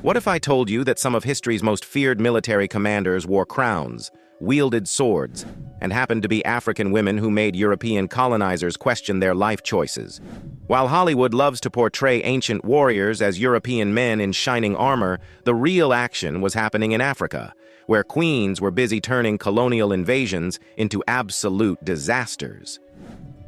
What if I told you that some of history's most feared military commanders wore crowns, wielded swords, and happened to be African women who made European colonizers question their life choices? While Hollywood loves to portray ancient warriors as European men in shining armor, the real action was happening in Africa, where queens were busy turning colonial invasions into absolute disasters.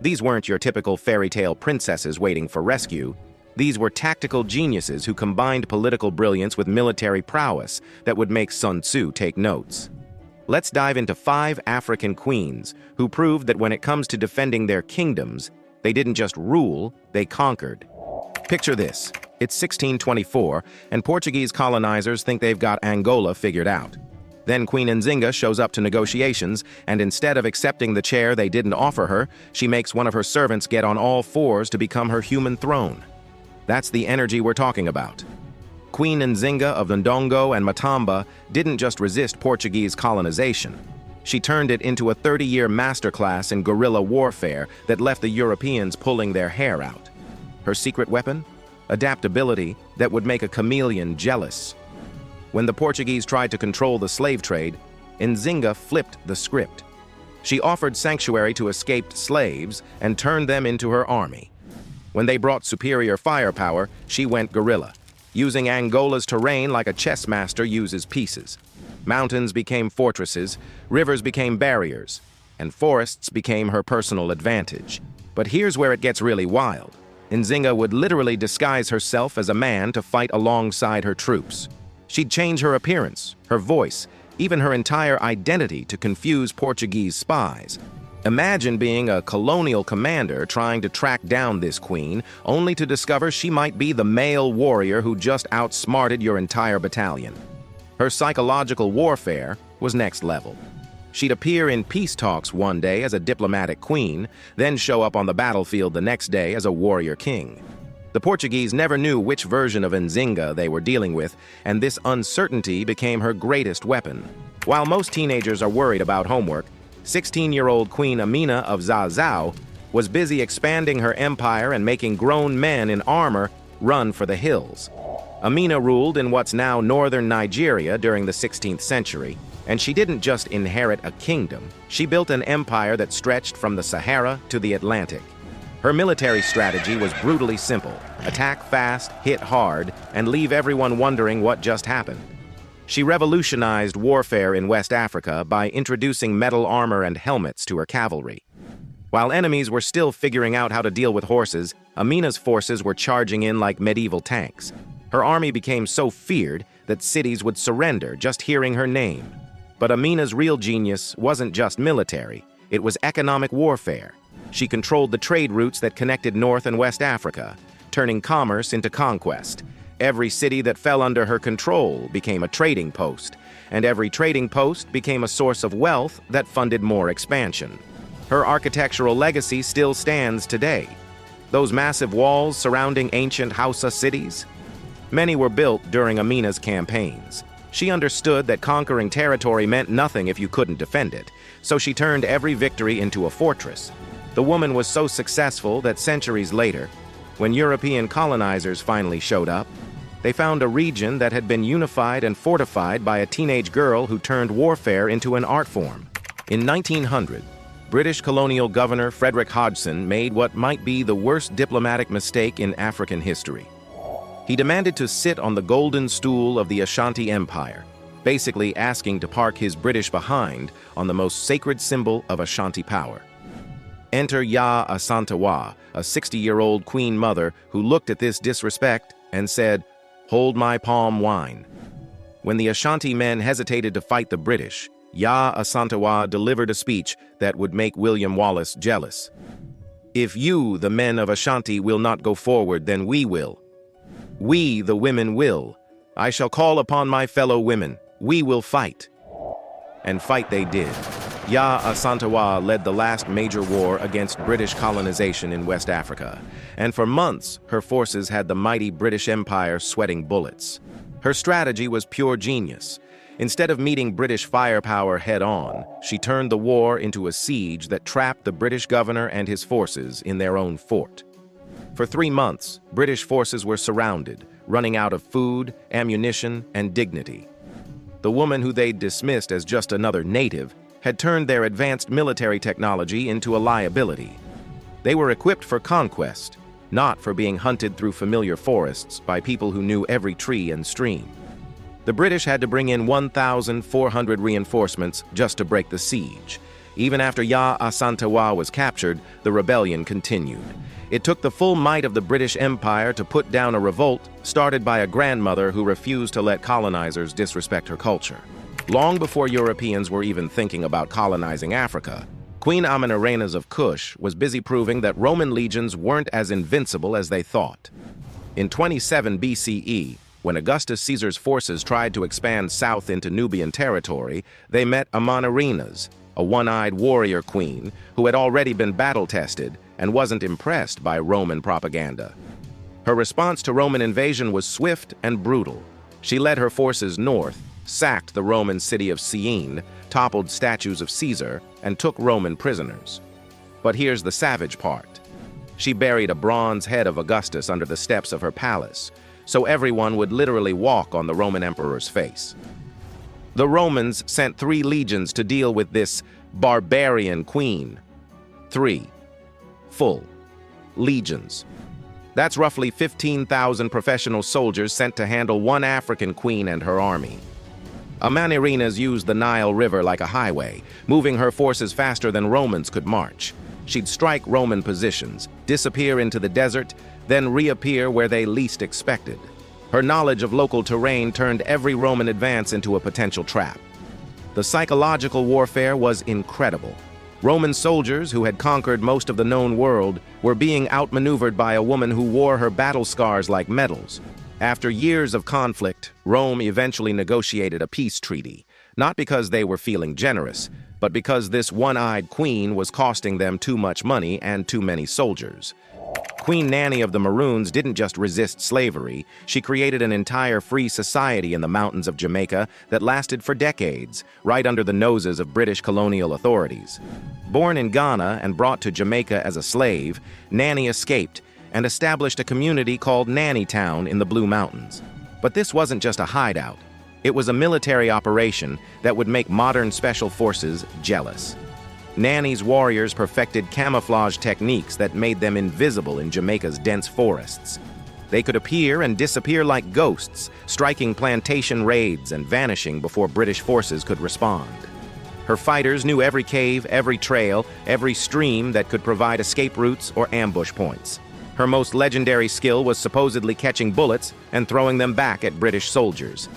These weren't your typical fairy tale princesses waiting for rescue. These were tactical geniuses who combined political brilliance with military prowess that would make Sun Tzu take notes. Let's dive into 5 African queens who proved that when it comes to defending their kingdoms, they didn't just rule, they conquered. Picture this. It's 1624, and Portuguese colonizers think they've got Angola figured out. Then Queen Nzinga shows up to negotiations, and instead of accepting the chair they didn't offer her, she makes one of her servants get on all fours to become her human throne. That's the energy we're talking about. Queen Nzinga of Ndongo and Matamba didn't just resist Portuguese colonization. She turned it into a 30-year masterclass in guerrilla warfare that left the Europeans pulling their hair out. Her secret weapon? Adaptability that would make a chameleon jealous. When the Portuguese tried to control the slave trade, Nzinga flipped the script. She offered sanctuary to escaped slaves and turned them into her army. When they brought superior firepower, she went guerrilla, using Angola's terrain like a chess master uses pieces. Mountains became fortresses, rivers became barriers, and forests became her personal advantage. But here's where it gets really wild. Nzinga would literally disguise herself as a man to fight alongside her troops. She'd change her appearance, her voice, even her entire identity to confuse Portuguese spies. Imagine being a colonial commander trying to track down this queen, only to discover she might be the male warrior who just outsmarted your entire battalion. Her psychological warfare was next level. She'd appear in peace talks one day as a diplomatic queen, then show up on the battlefield the next day as a warrior king. The Portuguese never knew which version of Nzinga they were dealing with, and this uncertainty became her greatest weapon. While most teenagers are worried about homework, 16-year-old Queen Amina of Zazzau was busy expanding her empire and making grown men in armor run for the hills. Amina ruled in what's now northern Nigeria during the 16th century, and she didn't just inherit a kingdom, she built an empire that stretched from the Sahara to the Atlantic. Her military strategy was brutally simple: attack fast, hit hard, and leave everyone wondering what just happened. She revolutionized warfare in West Africa by introducing metal armor and helmets to her cavalry. While enemies were still figuring out how to deal with horses, Amina's forces were charging in like medieval tanks. Her army became so feared that cities would surrender just hearing her name. But Amina's real genius wasn't just military, it was economic warfare. She controlled the trade routes that connected North and West Africa, turning commerce into conquest. Every city that fell under her control became a trading post, and every trading post became a source of wealth that funded more expansion. Her architectural legacy still stands today. Those massive walls surrounding ancient Hausa cities? Many were built during Amina's campaigns. She understood that conquering territory meant nothing if you couldn't defend it, so she turned every victory into a fortress. The woman was so successful that centuries later, when European colonizers finally showed up, they found a region that had been unified and fortified by a teenage girl who turned warfare into an art form. In 1900, British colonial governor Frederick Hodgson made what might be the worst diplomatic mistake in African history. He demanded to sit on the golden stool of the Ashanti Empire, basically asking to park his British behind on the most sacred symbol of Ashanti power. Enter Yaa Asantewaa, a 60-year-old queen mother who looked at this disrespect and said, "Hold my palm wine." When the Ashanti men hesitated to fight the British, Yaa Asantewaa delivered a speech that would make William Wallace jealous. "If you, the men of Ashanti, will not go forward, then we will. We, the women, will. I shall call upon my fellow women. We will fight." And fight they did. Yaa Asantewaa led the last major war against British colonization in West Africa, and for months her forces had the mighty British Empire sweating bullets. Her strategy was pure genius. Instead of meeting British firepower head-on, she turned the war into a siege that trapped the British governor and his forces in their own fort. For 3 months, British forces were surrounded, running out of food, ammunition, and dignity. The woman who they'd dismissed as just another native had turned their advanced military technology into a liability. They were equipped for conquest, not for being hunted through familiar forests by people who knew every tree and stream. The British had to bring in 1,400 reinforcements just to break the siege. Even after Yaa Asantewaa was captured, the rebellion continued. It took the full might of the British Empire to put down a revolt started by a grandmother who refused to let colonizers disrespect her culture. Long before Europeans were even thinking about colonizing Africa, Queen Nzinga of Kush was busy proving that Roman legions weren't as invincible as they thought. In 27 BCE, when Augustus Caesar's forces tried to expand south into Nubian territory, they met Nzinga, a one-eyed warrior queen who had already been battle-tested and wasn't impressed by Roman propaganda. Her response to Roman invasion was swift and brutal. She led her forces north, sacked the Roman city of Syene, toppled statues of Caesar, and took Roman prisoners. But here's the savage part. She buried a bronze head of Augustus under the steps of her palace, so everyone would literally walk on the Roman emperor's face. The Romans sent 3 legions to deal with this barbarian queen. 3 full legions. That's roughly 15,000 professional soldiers sent to handle one African queen and her army. Nzinga used the Nile River like a highway, moving her forces faster than Romans could march. She'd strike Roman positions, disappear into the desert, then reappear where they least expected. Her knowledge of local terrain turned every Roman advance into a potential trap. The psychological warfare was incredible. Roman soldiers who had conquered most of the known world were being outmaneuvered by a woman who wore her battle scars like medals. After years of conflict, Rome eventually negotiated a peace treaty, not because they were feeling generous, but because this one-eyed queen was costing them too much money and too many soldiers. Queen Nzinga of the Maroons didn't just resist slavery, she created an entire free society in the mountains of Jamaica that lasted for decades, right under the noses of British colonial authorities. Born in Ghana and brought to Jamaica as a slave, Nzinga escaped and established a community called Nanny Town in the Blue Mountains. But this wasn't just a hideout. It was a military operation that would make modern special forces jealous. Nanny's warriors perfected camouflage techniques that made them invisible in Jamaica's dense forests. They could appear and disappear like ghosts, striking plantation raids and vanishing before British forces could respond. Her fighters knew every cave, every trail, every stream that could provide escape routes or ambush points. Her most legendary skill was supposedly catching bullets and throwing them back at British soldiers.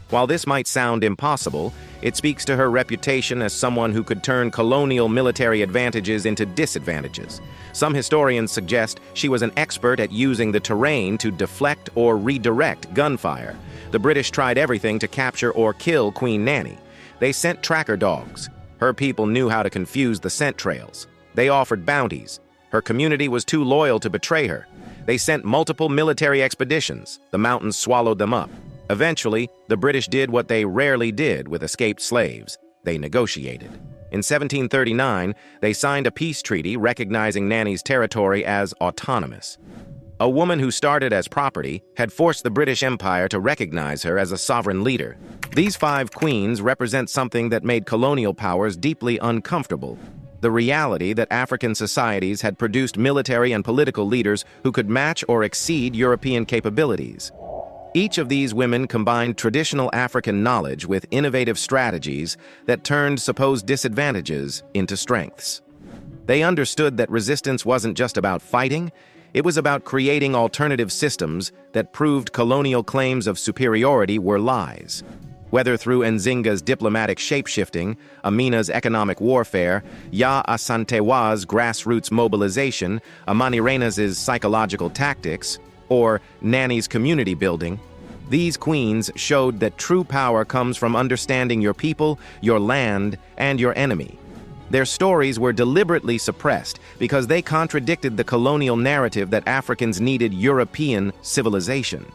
While this might sound impossible, it speaks to her reputation as someone who could turn colonial military advantages into disadvantages. Some historians suggest she was an expert at using the terrain to deflect or redirect gunfire. The British tried everything to capture or kill Queen Nzinga. They sent tracker dogs. Her people knew how to confuse the scent trails. They offered bounties. Her community was too loyal to betray her. They sent multiple military expeditions. The mountains swallowed them up. Eventually, the British did what they rarely did with escaped slaves. They negotiated. In 1739, they signed a peace treaty recognizing Nzinga's territory as autonomous. A woman who started as property had forced the British Empire to recognize her as a sovereign leader. These 5 queens represent something that made colonial powers deeply uncomfortable: the reality that African societies had produced military and political leaders who could match or exceed European capabilities. Each of these women combined traditional African knowledge with innovative strategies that turned supposed disadvantages into strengths. They understood that resistance wasn't just about fighting, it was about creating alternative systems that proved colonial claims of superiority were lies. Whether through Nzinga's diplomatic shape-shifting, Amina's economic warfare, Yaa Asantewaa's grassroots mobilization, Nzinga's psychological tactics, or Nzinga's community building, these queens showed that true power comes from understanding your people, your land, and your enemy. Their stories were deliberately suppressed because they contradicted the colonial narrative that Africans needed European civilization.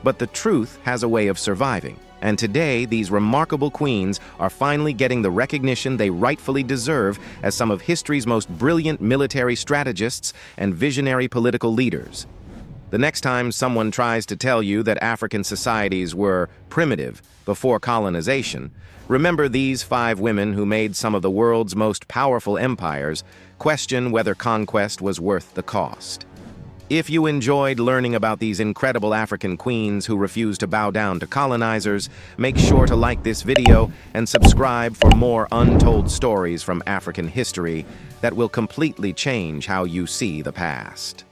But the truth has a way of surviving. And today, these remarkable queens are finally getting the recognition they rightfully deserve as some of history's most brilliant military strategists and visionary political leaders. The next time someone tries to tell you that African societies were primitive before colonization, remember these 5 women who made some of the world's most powerful empires question whether conquest was worth the cost. If you enjoyed learning about these incredible African queens who refused to bow down to colonizers, make sure to like this video and subscribe for more untold stories from African history that will completely change how you see the past.